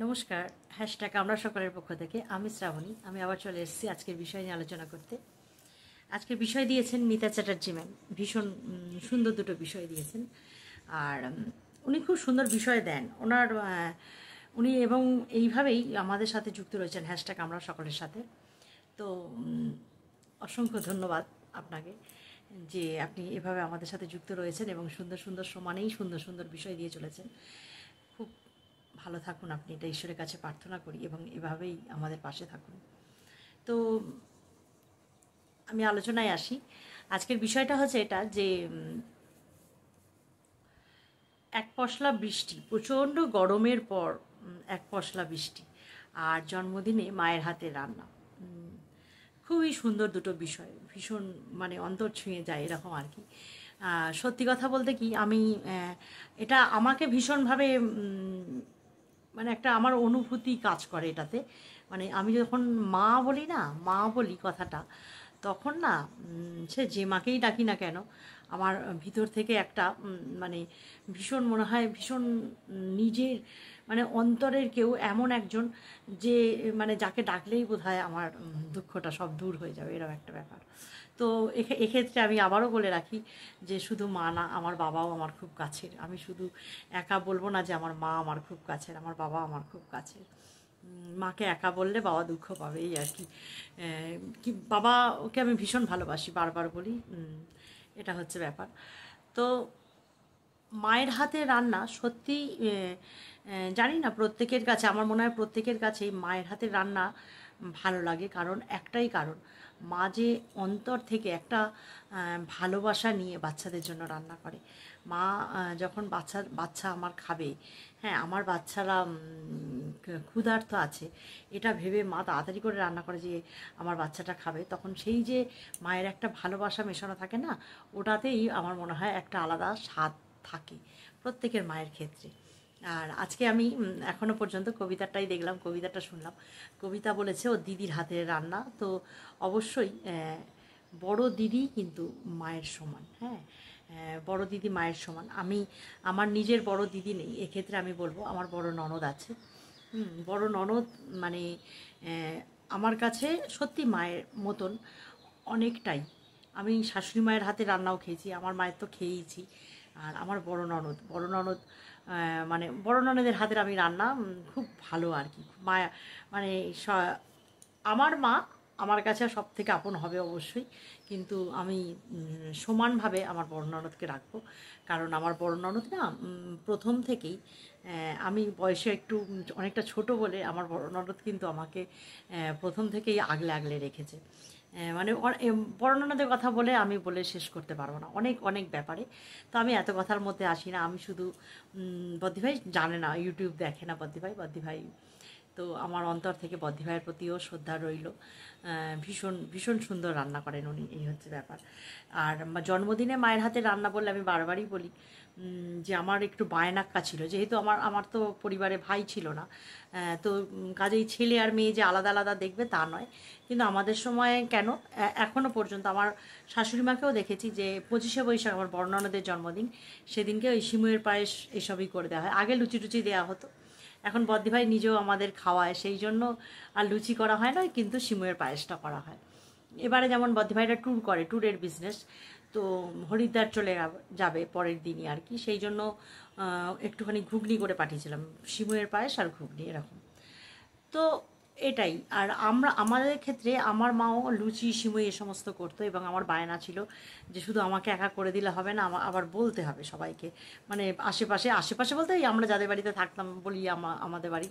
নমস্কার, হ্যাশট্যাগ আমরা সকলের পক্ষ থেকে আমি শ্রাবণী। আমি আবার চলে এসেছি আজকের বিষয় নিয়ে আলোচনা করতে। আজকের বিষয় দিয়েছেন মিতা চ্যাটার্জি ম্যাম। ভীষণ সুন্দর দুটো বিষয় দিয়েছেন। আর উনি খুব সুন্দর বিষয় দেন ওনার। উনি এবং এইভাবেই আমাদের সাথে যুক্ত রয়েছেন হ্যাশট্যাগ আমরা সকলের সাথে। তো অসংখ্য ধন্যবাদ আপনাকে যে আপনি এভাবে আমাদের সাথে যুক্ত রয়েছেন এবং সুন্দর সুন্দর সমানেই সুন্দর সুন্দর বিষয় দিয়ে চলেছেন। খুব ভালো থাকুন আপনি, এটা ঈশ্বরের কাছে প্রার্থনা করি এবং এভাবেই আমাদের পাশে থাকুন। তো আমি আলোচনায় আসি। আজকের বিষয়টা হচ্ছে এটা যে এক পশলা বৃষ্টি, প্রচণ্ড গরমের পর এক পশলা বৃষ্টি আর জন্মদিনে মায়ের হাতে রান্না। খুবই সুন্দর দুটো বিষয়, ভীষণ মানে অন্তর ছুঁয়ে যায় এরকম আর কি। সত্যি কথা বলতে কি আমি এটা আমাকে ভীষণভাবে মানে একটা আমার অনুভূতি কাজ করে এটাতে। মানে আমি যখন মা বলি না, মা বলি কথাটা, তখন না সে যে মাকেই ডাকি না কেন আমার ভিতর থেকে একটা মানে ভীষণ মনে হয়, ভীষণ নিজের মানে অন্তরের কেউ এমন একজন যে মানে যাকে ডাকলেই বোধহয় আমার দুঃখটা সব দূর হয়ে যাবে, এরকম একটা ব্যাপার। তো এক্ষেত্রে আমি আবারও বলে রাখি যে শুধু মা না, আমার বাবাও আমার খুব কাছের। আমি শুধু একা বলবো না যে আমার মা আমার খুব কাছের, আমার বাবা আমার খুব কাছের। মাকে একা বললে বাবা দুঃখ পাবে, এই আর কি। কি বাবা ওকে আমি ভীষণ ভালোবাসি, বারবার বলি। এটা হচ্ছে ব্যাপার। তো মায়ের হাতে রান্না সত্যি জানি না প্রত্যেকের কাছে, আমার মনে হয় প্রত্যেকের কাছেই মায়ের হাতে রান্না ভালো লাগে। কারণ একটাই কারণ, মা যে অন্তর থেকে একটা ভালোবাসা নিয়ে বাচ্চাদের জন্য রান্না করে। মা যখন বাচ্চা আমার খাবে, হ্যাঁ আমার বাচ্চারা ক্ষুধার্ত আছে এটা ভেবে মা তাড়াতাড়ি করে রান্না করে যে আমার বাচ্চাটা খাবে, তখন সেই যে মায়ের একটা ভালোবাসা মেশানো থাকে না, ওটাতেই আমার মনে হয় একটা আলাদা স্বাদ থাকে প্রত্যেকের মায়ের ক্ষেত্রে। আর আজকে আমি এখনও পর্যন্ত কবিতাটাই দেখলাম, কবিতাটা শুনলাম। কবিতা বলেছে ও দিদির হাতের রান্না। তো অবশ্যই বড় দিদি কিন্তু মায়ের সমান। হ্যাঁ, বড় দিদি মায়ের সমান। আমি আমার নিজের বড় দিদি নেই, এক্ষেত্রে আমি বলবো আমার বড় ননদ আছে। বড় ননদ মানে আমার কাছে সত্যি মায়ের মতন অনেকটাই। আমি শাশুড়ি মায়ের হাতে রান্নাও খেয়েছি, আমার মায়ের তো খেয়েইছি। আর আমার বড় ননদ মানে বড় ননদের হাতের আমি রান্না খুব ভালো আর কি। মায়া মানে আমার মা আমার কাছে সব থেকে আপন হবে অবশ্যই, কিন্তু আমি সমানভাবে আমার বড় ননদকে রাখবো। কারণ আমার বড় ননদ না প্রথম থেকেই, আমি বয়সে একটু অনেকটা ছোট বলে আমার বড় ননদ কিন্তু আমাকে প্রথম থেকেই আগলে আগলে রেখেছে। মানে বড় ননদের কথা বলে আমি বলে শেষ করতে পারবো না, অনেক অনেক ব্যাপারে। তো আমি এত কথার মধ্যে আসি না। আমি শুধু বদ্দি ভাই জানে না, ইউটিউব দেখে না বদ্দি ভাই। তো আমার অন্তর থেকে বদ্দি ভাইয়ের প্রতিও শ্রদ্ধা রইল। ভীষণ ভীষণ সুন্দর রান্না করেন উনি, এই হচ্ছে ব্যাপার। আর জন্মদিনে মায়ের হাতে রান্না বললে আমি বারবারই বলি যে আমার একটু বায়নাক্কা ছিল, যেহেতু আমার তো পরিবারে ভাই ছিল না। তো কাজেই ছেলে আর মেয়ে যে আলাদা আলাদা দেখবে তা নয়। কিন্তু আমাদের সময় কেন এখনও পর্যন্ত আমার শাশুড়ি মাকেও দেখেছি যে 25শে বৈশাখ আমার বড় ননদের জন্মদিন, সেদিনকে ওই সিমুয়ের পায়েস এসবই করে দেওয়া হয়। আগে লুচি টুচি দেওয়া হতো, এখন বদ্দি ভাই নিজেও আমাদের খাওয়ায়, সেই জন্য আর লুচি করা হয় না, কিন্তু সিমুয়ের পায়েসটা করা হয়। এবারে যেমন বদ্দি ভাইরা ট্যুর করে, ট্যুরের বিজনেস, তো হরিদ্বার চলে যাবে পরের দিনই আর কি। সেই জন্য একটুখানি ঘুগনি করে পাঠিয়েছিলাম, সিমুয়ের পায়েস আর ঘুগনি এরকম। তো এটাই। আর আমাদের ক্ষেত্রে আমার মাও লুচি সিমুই এ সমস্ত করতো এবং আমার বায়না ছিল যে শুধু আমাকে একা করে দিলে হবে না, আবার বলতে হবে সবাইকে। মানে আশেপাশে বলতে আমরা যাদের বাড়িতে থাকতাম বলি, আমাদের বাড়ি,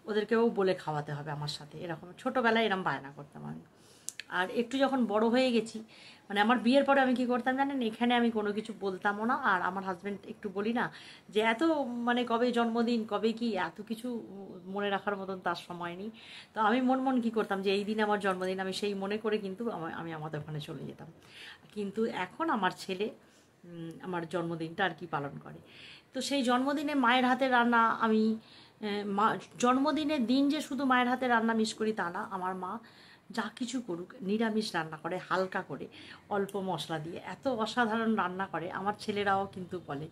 ওদেরকেও বলে খাওয়াতে হবে আমার সাথে, এরকম ছোটোবেলায় এরকম বায়না করতাম আমি। আর একটু যখন বড় হয়ে গেছি, মানে আমার বিয়ের পরে আমি কী করতাম জানেন, এখানে আমি কোনো কিছু বলতামও না। আর আমার হাজব্যান্ড একটু বলি না যে এত মানে কবে জন্মদিন কবে কি এত কিছু মনে রাখার মতন তার সময় নেই। তো আমি মন কী করতাম যে এই দিন আমার জন্মদিন, আমি সেই মনে করে কিন্তু আমি আমাদের ওখানে চলে যেতাম। কিন্তু এখন আমার ছেলে আমার জন্মদিনটা আর কি পালন করে। তো সেই জন্মদিনে মায়ের হাতের রান্না আমি মা জন্মদিনের দিন যে শুধু মায়ের হাতে রান্না মিস করি তা না, আমার মা যা কিছু করুক নিরামিষ রান্না করে, হালকা করে অল্প মশলা দিয়ে এত অসাধারণ রান্না করে। আমার ছেলেরাও কিন্তু বলে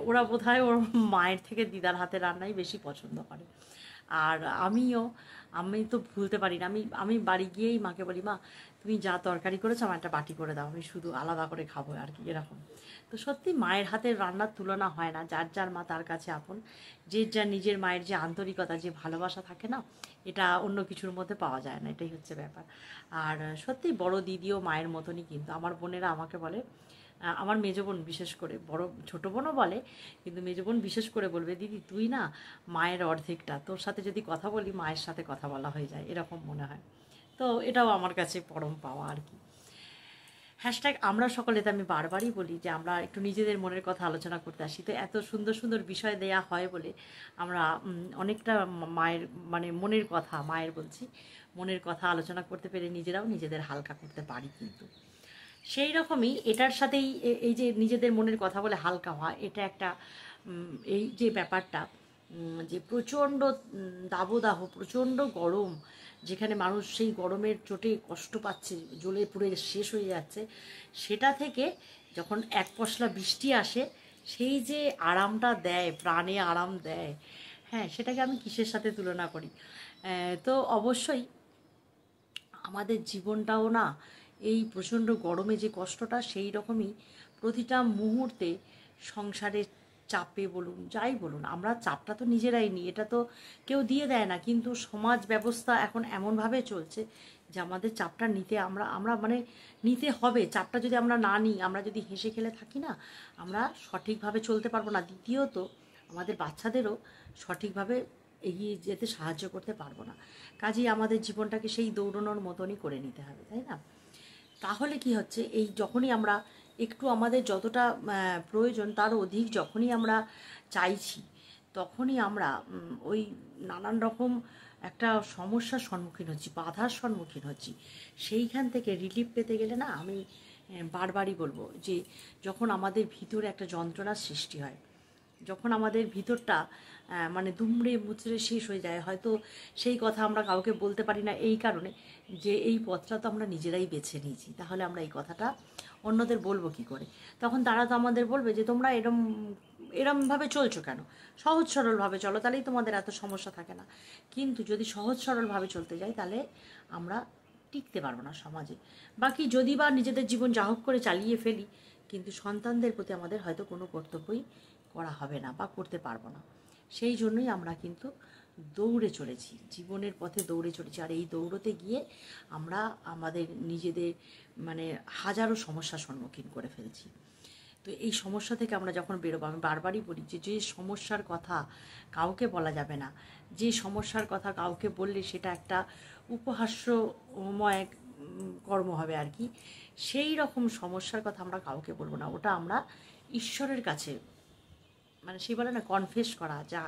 ওরা বোধহয় ওর মায়ের থেকে দিদার হাতে রান্নাই বেশি পছন্দ করে। আর আমি তো ভুলতে পারি না, আমি বাড়ি গিয়েই মাকে বলি, মা তুমি যা তরকারি করেছো আমার একটা বাটি করে দাও, আমি শুধু আলাদা করে খাবো আর কি, এরকম। তো সত্যি মায়ের হাতের রান্নার তুলনা হয় না, যার যার মা তার কাছে আপন, যে যা নিজের মায়ের যে আন্তরিকতা, যে ভালোবাসা থাকে না, এটা অন্য কিছুর মধ্যে পাওয়া যায় না, এটাই হচ্ছে ব্যাপার। আর সত্যি বড় দিদিও মায়ের মতনই, কিন্তু আমার বোনেরা আমাকে বলে, আমার মেজো বোন বিশেষ করে, বড় ছোটো বোনও বলে, কিন্তু মেজো বোন বিশেষ করে বলবে, দিদি তুই না মায়ের অর্ধেকটা, তোর সাথে যদি কথা বলি মায়ের সাথে কথা বলা হয়ে যায়, এরকম মনে হয়। তো এটাও আমার কাছে পরম পাওয়া আর কি। হ্যাশট্যাগ আমরা সকলে, তো আমি বারবারই বলি যে আমরা একটু নিজেদের মনের কথা আলোচনা করতে আসি, তো এত সুন্দর সুন্দর বিষয় দেয়া হয় বলে আমরা অনেকটা মায়ের মানে মনের কথা, মায়ের বলছি, মনের কথা আলোচনা করতে পেরে নিজেরাও নিজেদের হালকা করতে পারি। কিন্তু সেই রকমই এটার সাথেই এই যে নিজেদের মনের কথা বলে হালকা হওয়া, এটা একটা এই যে ব্যাপারটা, যে প্রচণ্ড দাবদাহ, প্রচণ্ড গরম, যেখানে মানুষ সেই গরমের চোটে কষ্ট পাচ্ছে, জ্বলে পুড়ে শেষ হয়ে যাচ্ছে, সেটা থেকে যখন এক পশলা বৃষ্টি আসে, সেই যে আরামটা দেয়, প্রাণে আরাম দেয়, হ্যাঁ, সেটাকে আমি কিসের সাথে তুলনা করি। তো অবশ্যই আমাদের জীবনটাও না এই প্রচণ্ড গরমে যে কষ্টটা, সেই রকমই প্রতিটা মুহূর্তে সংসারের চাপে বলুন, যাই বলুন, আমরা চাপটা তো নিজেরাই নিই, এটা তো কেউ দিয়ে দেয় না, কিন্তু সমাজ ব্যবস্থা এখন এমনভাবে চলছে যে আমাদের চাপটা নিতে আমরা আমরা মানে নিতে হবে। চাপটা যদি আমরা না নিই, আমরা যদি হেসে খেলে থাকি না, আমরা সঠিকভাবে চলতে পারবো না। দ্বিতীয়ত আমাদের বাচ্চাদেরও সঠিকভাবে এগিয়ে যেতে সাহায্য করতে পারবো না। কাজেই আমাদের জীবনটাকে সেই দৌড়ানোর মতনই করে নিতে হবে, তাই না? তাহলে কি হচ্ছে, এই যখনই আমরা একটু আমাদের যতটা প্রয়োজন তার অধিক যখনই আমরা চাইছি, তখনই আমরা ওই নানান রকম একটা সমস্যার সম্মুখীন হচ্ছি, বাধার সম্মুখীন হচ্ছি। সেইখান থেকে রিলিফ পেতে গেলে না, আমি বারবারই বলবো যে যখন আমাদের ভিতরে একটা যন্ত্রণার সৃষ্টি হয়, যখন আমাদের ভিতরটা মানে দুমড়ে মুচড়ে শেষ হয়ে যায়, হয়তো সেই কথা আমরা কাউকে বলতে পারি না এই কারণে যে এই পথটা তো আমরা নিজেরাই বেছে নিয়েছি, তাহলে আমরা এই কথাটা অন্যদের বলবো কি করে? তখন তারা তো আমাদের বলবে যে তোমরা এরমভাবে চলছো কেন, সহজ সরলভাবে চলো, তাহলেই তোমাদের এত সমস্যা থাকে না। কিন্তু যদি সহজ সরলভাবে চলতে যাই, তাহলে আমরা টিকতে পারবো না সমাজে। বাকি যদি বা নিজেদের জীবন যা হোক করে চালিয়ে ফেলি, কিন্তু সন্তানদের প্রতি আমাদের হয়তো কোনো কর্তব্যই করা হবে না বা করতে পারবো না। সেই জন্যই আমরা কিন্তু দৌড়ে চলেছি, জীবনের পথে দৌড়ে চলেছি। আর এই দৌড়তে গিয়ে আমরা আমাদের নিজেদের মানে হাজারো সমস্যার সম্মুখীন করে ফেলছি। তো এই সমস্যা থেকে আমরা যখন বেরোবো, আমি বারবারই বলি যে যে সমস্যার কথা কাউকে বলা যাবে না, যে সমস্যার কথা কাউকে বললে সেটা একটা উপহাস্যময় কর্ম হবে আর কি, সেই রকম সমস্যার কথা আমরা কাউকে বলবো না। ওটা আমরা ঈশ্বরের কাছে, মানে সেই বলে না কনফেস করা, যা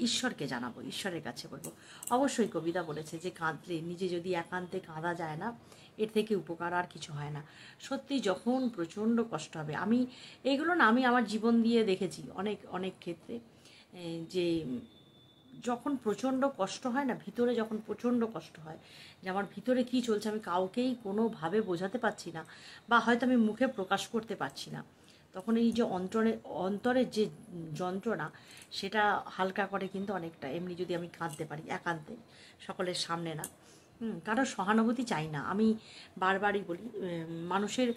ঈশ্বরকে জানাবো, ঈশ্বরের কাছে বলবো। অবশ্যই কবিতা বলেছে যে কাঁদলে, নিজে যদি একান্তে কাঁদা যায় না, এর থেকে উপকার আর কিছু হয় না। সত্যি যখন প্রচণ্ড কষ্ট হবে, আমি এগুলো না আমি আমার জীবন দিয়ে দেখেছি অনেক অনেক ক্ষেত্রে, যে যখন প্রচণ্ড কষ্ট হয় না, ভিতরে যখন প্রচণ্ড কষ্ট হয় যে আমার ভিতরে কী চলছে আমি কাউকেই কোনোভাবে বোঝাতে পারছি না, বা হয়তো আমি মুখে প্রকাশ করতে পারছি না, তখন এই যে অন্তরের যে যন্ত্রণা, সেটা হালকা করে কিন্তু অনেকটা। এমনি যদি আমি কাঁদতে পারি একান্তে, সকলের সামনে না, কারো সহানুভূতি চাই না। আমি বারবারই বলি, মানুষের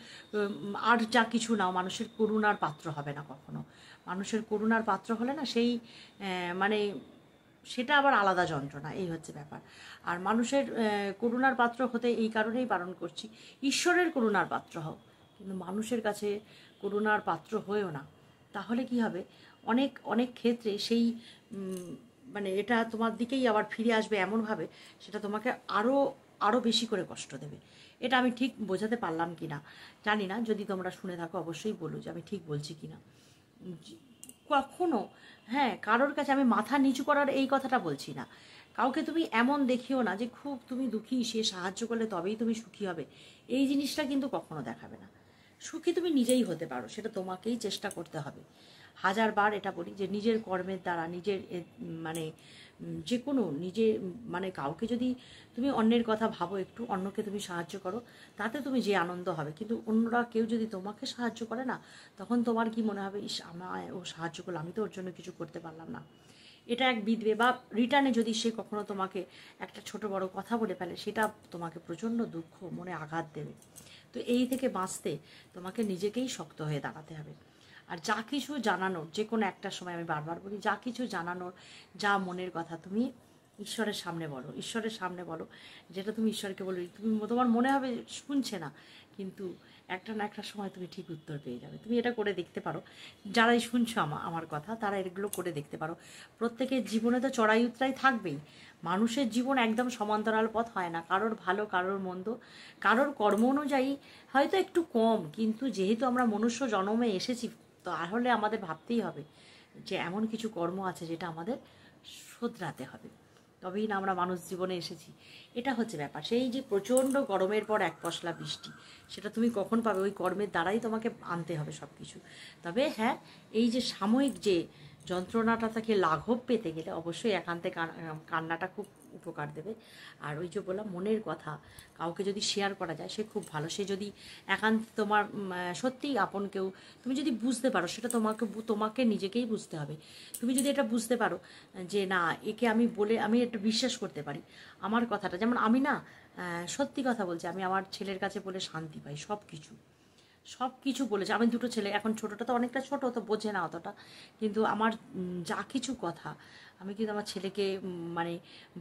আর যা কিছু না, মানুষের করুণার পাত্র হবে না কখনো। মানুষের করুণার পাত্র হলে না, সেই মানে সেটা আবার আলাদা যন্ত্রণা, এই হচ্ছে ব্যাপার। আর মানুষের করুণার পাত্র হতে এই কারণেই বারণ করছি, ঈশ্বরের করুণার পাত্র হও, কিন্তু মানুষের কাছে করুণার পাত্র হয়েও না। তাহলে কি হবে, অনেক অনেক ক্ষেত্রে সেই মানে এটা তোমার দিকেই আবার ফিরে আসবে এমনভাবে, সেটা তোমাকে আরও আরও বেশি করে কষ্ট দেবে। এটা আমি ঠিক বোঝাতে পারলাম কি না জানি না, যদি তোমরা শুনে থাকো অবশ্যই বলো যে আমি ঠিক বলছি কি না। কখনো, হ্যাঁ, কারোর কাছে আমি মাথা নিচু করার এই কথাটা বলছি না, কাউকে তুমি এমন দেখিও না যে খুব তুমি দুঃখী, সে সাহায্য করলে তবেই তুমি সুখী হবে, এই জিনিসটা কিন্তু কখনো দেখাবে না। সুখী তুমি নিজেই হতে পারো, সেটা তোমাকেই চেষ্টা করতে হবে। হাজারবার এটা বলি যে নিজের কর্মের দ্বারা, নিজের মানে যে কোনো নিজে মানে কাউকে যদি তুমি অন্যের কথা ভাবো, একটু অন্যকে তুমি সাহায্য করো, তাতে তুমি যে আনন্দ হবে। কিন্তু অন্যরা কেউ যদি তোমাকে সাহায্য করে না, তখন তোমার কি মনে হবে, ইস আমায় ও সাহায্য করলো, আমি তো ওর জন্য কিছু করতে পারলাম না। এটা এক বিধবে, বা রিটার্নে যদি সে কখনো তোমাকে একটা ছোট বড় কথা বলে ফেলে, সেটা তোমাকে প্রচণ্ড দুঃখ, মনে আঘাত দেবে। তো এই থেকে বাঁচতে তোমাকে নিজেকেই শক্ত হয়ে দাঁড়াতে হবে। আর যা কিছু জানানোর, যে কোনো একটা সময় আমি বারবার বলি, যা কিছু জানানোর, যা মনের কথা তুমি ঈশ্বরের সামনে বলো, ঈশ্বরের সামনে বলো। যেটা তুমি ঈশ্বরকে বলবে, তুমি তোমার মনে হবে শুনছে না, কিন্তু একটা না একটা সময় তুমি ঠিক উত্তর পেয়ে যাবে। তুমি এটা করে দেখতে পারো, যারাই শুনছো আমার কথা, তারা এগুলো করে দেখতে পারো। প্রত্যেকের জীবনে তো চড়াই উতরাই থাকবেই। মানুষের জীবন একদম সমান্তরাল পথ হয় না, কারোর ভালো কারোর মন্দ, কারোর কর্ম অনুযায়ী হয়তো একটু কম, কিন্তু যেহেতু আমরা মনুষ্য জন্মে এসেছি, তাহলে আমাদের ভাবতেই হবে যে এমন কিছু কর্ম আছে যেটা আমাদের শোধরাতে হবে, তবেই না আমরা মানুষ জীবনে এসেছি। এটা হচ্ছে ব্যাপার। সেই যে প্রচণ্ড গরমের পর এক পশলা বৃষ্টি, সেটা তুমি কখন পাবে? ওই কর্মের দ্বারাই তোমাকে আনতে হবে সব কিছু। তবে হ্যাঁ, এই যে সাময়িক যে যন্ত্রণাটা থেকে লাঘব পেতে গেলে অবশ্যই একান্তে কান্নাটা খুব উপকার দেবে। আর ওই যে বললাম, মনের কথা কাউকে যদি শেয়ার করা যায়, সে খুব ভালো। সে যদি একান্ত তোমার সত্যিই আপন কেউ, তুমি যদি বুঝতে পারো, সেটা তোমাকে নিজেকেই বুঝতে হবে। তুমি যদি এটা বুঝতে পারো যে না, একে আমি বলে আমি একটু বিশ্বাস করতে পারি আমার কথাটা। যেমন আমি না, সত্যি কথা বলছি, আমি আমার ছেলের কাছে বলে শান্তি পাই। সব কিছু বলেছে। আমি দুটো ছেলে, এখন ছোটোটা তো অনেকটা ছোটো, তো বোঝে না অতটা, কিন্তু আমার যা কিছু কথা আমি কিন্তু আমার ছেলেকে মানে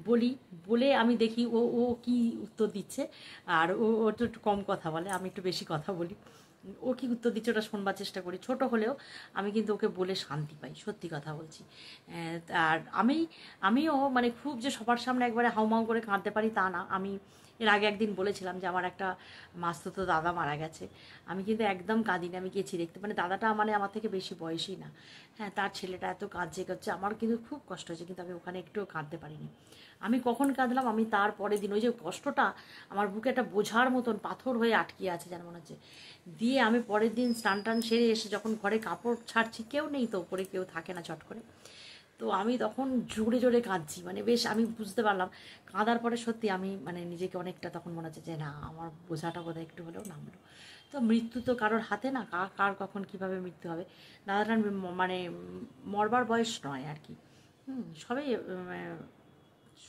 বলি, বলে আমি দেখি ও ও কী উত্তর দিচ্ছে। আর ও তো একটু কম কথা বলে, আমি একটু বেশি কথা বলি। ও কী উত্তর দিচ্ছে ওটা শোনবার চেষ্টা করি। ছোট হলেও আমি কিন্তু ওকে বলে শান্তি পাই, সত্যি কথা বলছি। আর আমিও মানে খুব যে সবার সামনে একবারে হাউমাউ করে কাঁদতে পারি তা না। আমি এর আগে একদিন বলেছিলাম যে আমার একটা মাস্তুতো দাদা মারা গেছে। আমি কিন্তু একদম কাঁদিনি, আমি গেছি দেখতে। মানে দাদাটা মানে আমার থেকে বেশি বয়সী না, হ্যাঁ, তার ছেলেটা এত কাঁদছে করছে, আমার কিন্তু খুব কষ্ট হয়েছে, কিন্তু আমি ওখানে একটুও কাঁদতে পারিনি। আমি কখন কাঁদলাম, আমি তার পরের দিন, ওই যে কষ্টটা আমার বুকে একটা বোঝার মতন পাথর হয়ে আটকিয়ে আছে যেন মনে হচ্ছে। দিয়ে আমি পরের দিন স্নান টান সেরে এসে যখন ঘরে কাপড় ছাড়ছি, কেউ নেই তো, ওপরে কেউ থাকে না চট করে, তো আমি তখন জোরে জোরে কাঁদছি। মানে বেশ আমি বুঝতে পারলাম, কাঁদার পরে সত্যি আমি মানে নিজেকে অনেকটা তখন মনে হচ্ছে যে না, আমার বোঝাটা বোধহয় একটু হলেও নামলো। তো মৃত্যু তো কারোর হাতে না, কার কখন কিভাবে মৃত্যু হবে। দাদাটার মানে মরবার বয়স নয় আর কি। সবাই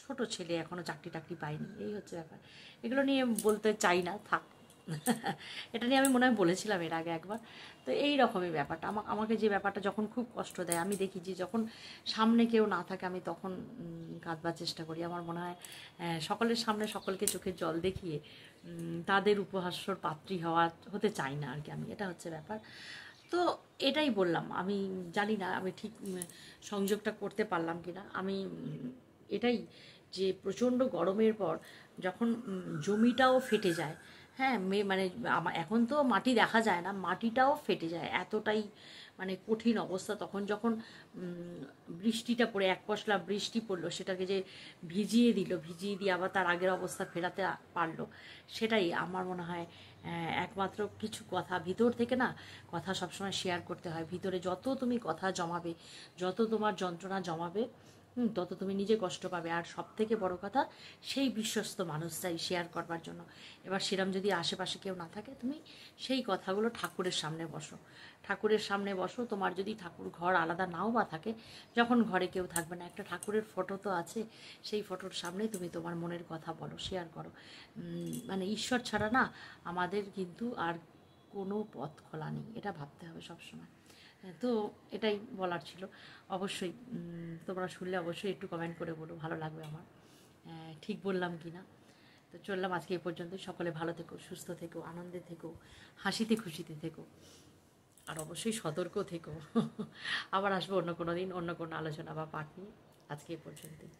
ছোট ছেলে, এখনও চাকরি টাকরি পায়নি, এই হচ্ছে ব্যাপার। এগুলো নিয়ে বলতে চাই না, থাক। এটা নিয়ে আমি মনে হয় বলেছিলাম এর আগে একবার। তো এই রকমই ব্যাপারটা, আমাকে যে ব্যাপারটা যখন খুব কষ্ট দেয়, আমি দেখি যে যখন সামনে কেউ না থাকে, আমি তখন কাঁদবার চেষ্টা করি। আমার মনে হয় সকলের সামনে সকলকে চোখের জল দেখিয়ে তাদের উপহাস্যর পাত্রী হতে চাই না আর কি আমি, এটা হচ্ছে ব্যাপার। তো এটাই বললাম। আমি জানি না আমি ঠিক সংযোগটা করতে পারলাম কি না। আমি এটাই, যে প্রচণ্ড গরমের পর যখন জমিটাও ফেটে যায়, হ্যাঁ, মানে এখন তো মাটি দেখা যায় না, মাটিটাও ফেটে যায়, এতটাই মানে কঠিন অবস্থা। তখন যখন বৃষ্টিটা পড়ে, এক পশলা বৃষ্টি পড়লো, সেটাকে যে ভিজিয়ে দিয়ে আবার তার আগের অবস্থা ফেরাতে পারলো, সেটাই আমার মনে হয় একমাত্র কিছু কথা ভিতর থেকে না, কথা সবসময় শেয়ার করতে হয়। ভিতরে যত তুমি কথা জমাবে, যত তোমার যন্ত্রণা জমাবে, তত তুমি নিজে কষ্ট পাবে। আর সব থেকে বড় কথা, সেই বিশ্বস্ত মানুষ চাই শেয়ার করবার জন্য। এবার সেরম যদি আশেপাশে কেউ না থাকে, তুমি সেই কথাগুলো ঠাকুরের সামনে বসো, ঠাকুরের সামনে বসো। তোমার যদি ঠাকুর ঘর আলাদা নাও বা থাকে, যখন ঘরে কেউ থাকবে না, একটা ঠাকুরের ফটো তো আছে, সেই ফটোর সামনে তুমি তোমার মনের কথা বলো, শেয়ার করো। মানে ঈশ্বর ছাড়া না আমাদের কিন্তু আর কোনো পথ খোলা নেই, এটা ভাবতে হবে সবসময়। তো এটাই বলার ছিল। অবশ্যই তোমরা শুনলে অবশ্যই একটু কমেন্ট করে বলো, ভালো লাগবে আমার, ঠিক বললাম কি না। তো চললাম আজকে এই পর্যন্ত। সকলে ভালো থেকো, সুস্থ থেকো, আনন্দে থেকো, হাসিতে খুশিতে থেকো, আর অবশ্যই সতর্ক থেকো। আবার আসবো অন্য কোনো দিন, অন্য কোনো আলোচনা বা পাঠ নিয়ে। আজকে এই পর্যন্তই।